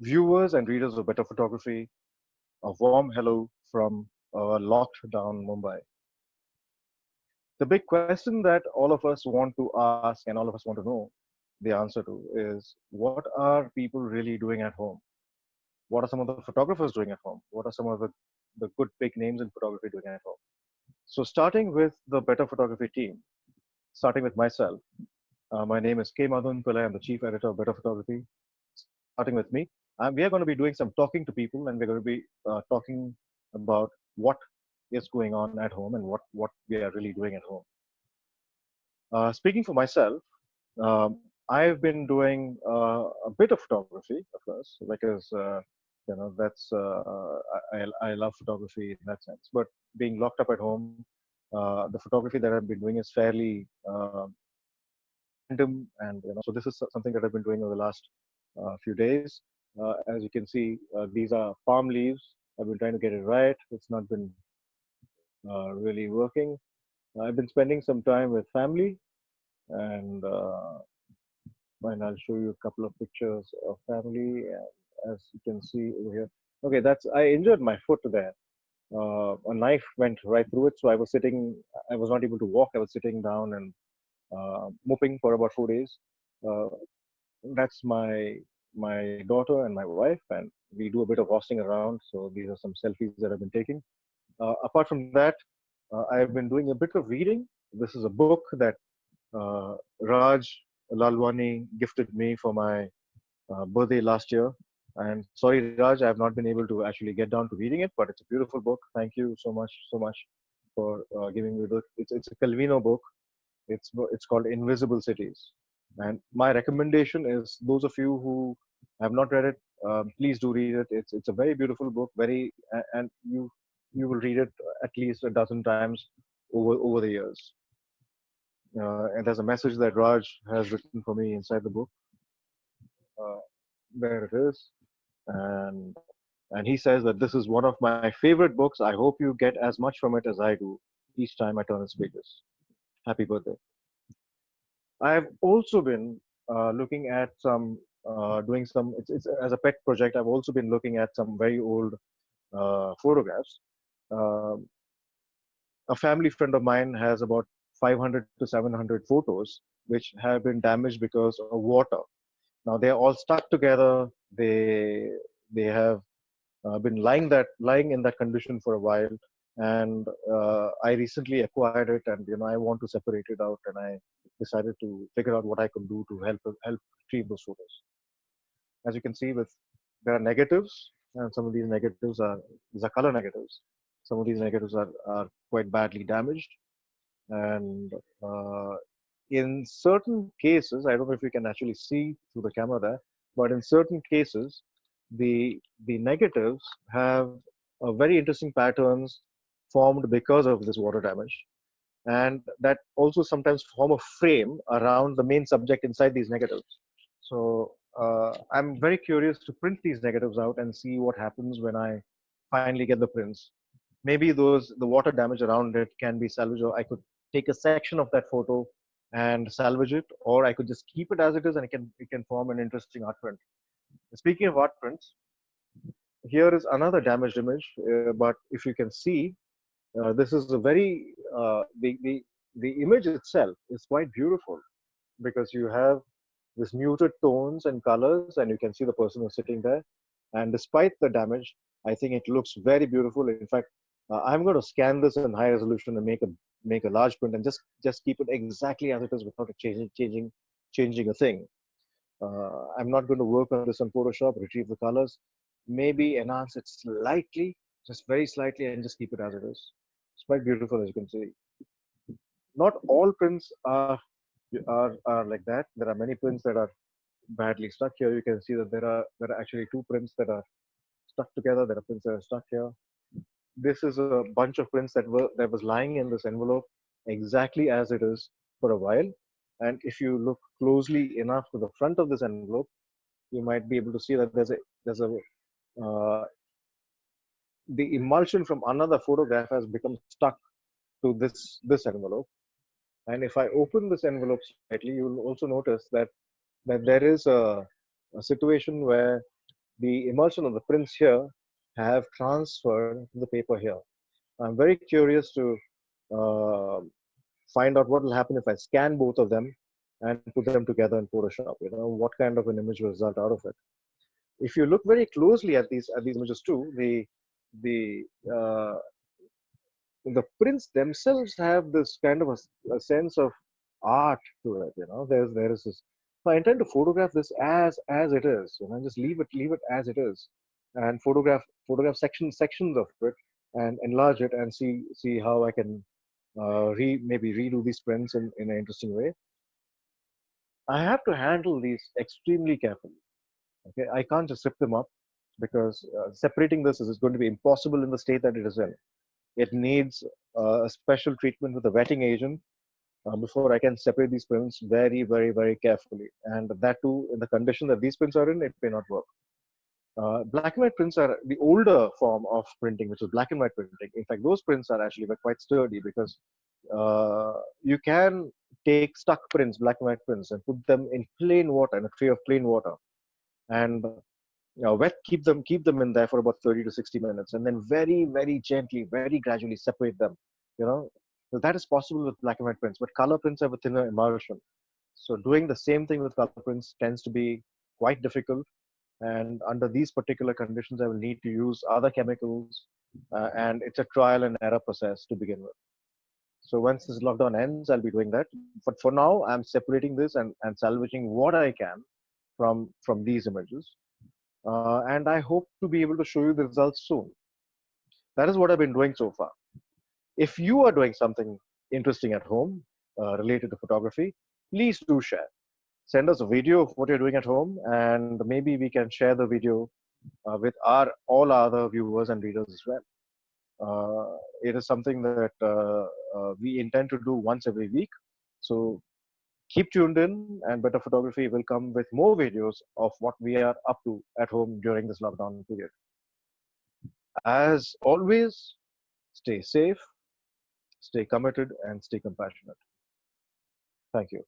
Viewers and readers of Better Photography, a warm hello from locked down Mumbai. The big question that all of us want to ask and all of us want to know the answer to is, what are people really doing at home? What are some of the photographers doing at home? What are some of the good big names in photography doing at home? So, starting with the Better Photography team, starting with myself, my name is Madhavan Pillai. I'm the chief editor of Better Photography. Starting with me, we are going to be doing some talking to people, and we're going to be talking about what is going on at home and what we are really doing at home. Speaking for myself, I've been doing a bit of photography, of course, because that's I love photography in that sense. But being locked up at home, the photography that I've been doing is fairly random, and so this is something that I've been doing over the last few days. As you can see, these are palm leaves. I've been trying to get it right. It's not been really working. I've been spending some time with family, and I'll show you a couple of pictures of family. And as you can see over here, okay, that's I injured my foot there. A knife went right through it, so I was sitting. I was not able to walk. I was sitting down and moping for about 4 days. Uh, that's my daughter and my wife, and we do a bit of horsing around. So these are some selfies that I've been taking. Apart from that, I've been doing a bit of reading. This is a book that Raj Lalwani gifted me for my birthday last year. And sorry, Raj, I have not been able to actually get down to reading it, but it's a beautiful book. Thank you so much for giving me the. It's a Calvino book. It's called Invisible Cities, and my recommendation is those of you who have not read it, please do read it. It's a very beautiful book, and you will read it at least a dozen times over the years. And there's a message that Raj has written for me inside the book. Uh, there it is, and and he says that this is one of my favorite books. I hope you get as much from it as I do each time I turn its pages. Happy birthday. I've also been looking at some, doing some, it's as a pet project. I've also been looking at some very old photographs. Um a family friend of mine has about 500 to 700 photos which have been damaged because of water. Now they're all stuck together. They have been lying in that condition for a while, and I recently acquired it, and I want to separate it out, and I decided to figure out what I could do to help retrieve those photos. As you can see, with there are negatives, and some of these are color negatives. Some of these negatives are quite badly damaged, and in certain cases, I don't know if you can actually see through the camera there, but in certain cases, the negatives have very interesting patterns formed because of this water damage, and that also sometimes form a frame around the main subject inside these negatives. So I'm very curious to print these negatives out and see what happens when I finally get the prints. Maybe the water damage around it can be salvaged, or I could take a section of that photo and salvage it, or I could just keep it as it is, and it can form an interesting art print. Speaking of art prints, here is another damaged image, but if you can see, this is a very the image itself is quite beautiful because you have this muted tones and colors, and you can see the person who's sitting there. And despite the damage, I think it looks very beautiful. In fact, I'm going to scan this in high resolution and make a large print and just keep it exactly as it is without it changing a thing. I'm not going to work on this on Photoshop, retrieve the colors, maybe enhance it slightly, just very slightly, and just keep it as it is. It's quite beautiful, as you can see. Not all prints are like that. There are many prints that are badly stuck. Here you can see that there are actually two prints that are stuck together. There are prints that are stuck here. This is a bunch of prints that was lying in this envelope exactly as it is for a while. And if you look closely enough to the front of this envelope, you might be able to see that there's a uh, the emulsion from another photograph has become stuck to this envelope. And if I open this envelope slightly, you will also notice that there is a situation where the emulsion of the prints here have transferred to the paper here. I'm very curious to uh, find out what will happen if I scan both of them and put them together in Photoshop. What kind of an image will result out of it. If you look very closely at these images too, the uh, the prints themselves have this kind of a sense of art to it. There is this. So I intend to photograph this as it is. Just leave it as it is, and photograph sections of it, and enlarge it, and see how I can maybe redo these prints in an interesting way. I have to handle these extremely carefully. Okay, I can't just rip them up because separating this is going to be impossible in the state that it is in. It needs a special treatment with a wetting agent before I can separate these prints very, very, very carefully. And that too, in the condition that these prints are in, it may not work. Black and white prints are the older form of printing, which is black and white printing. In fact, those prints are actually quite sturdy because you can take stuck prints, black and white prints, and put them in plain water, in a tray of plain water, and keep them in there for about 30 to 60 minutes, and then very, very gently, very gradually separate them. You know, so that is possible with black and white prints, but color prints have a thinner emulsion. So doing the same thing with color prints tends to be quite difficult. And under these particular conditions, I will need to use other chemicals, and it's a trial and error process to begin with. So once this lockdown ends, I'll be doing that. But for now, I'm separating this and salvaging what I can from these images. And I hope to be able to show you the results soon. That is what I've been doing so far. If you are doing something interesting at home related to photography, please do share. Send us a video of what you're doing at home, and maybe we can share the video with all our other viewers and readers as well. It is something that we intend to do once every week. So keep tuned in, and Better Photography will come with more videos of what we are up to at home during this lockdown period. As always, stay safe, stay committed, and stay compassionate. Thank you.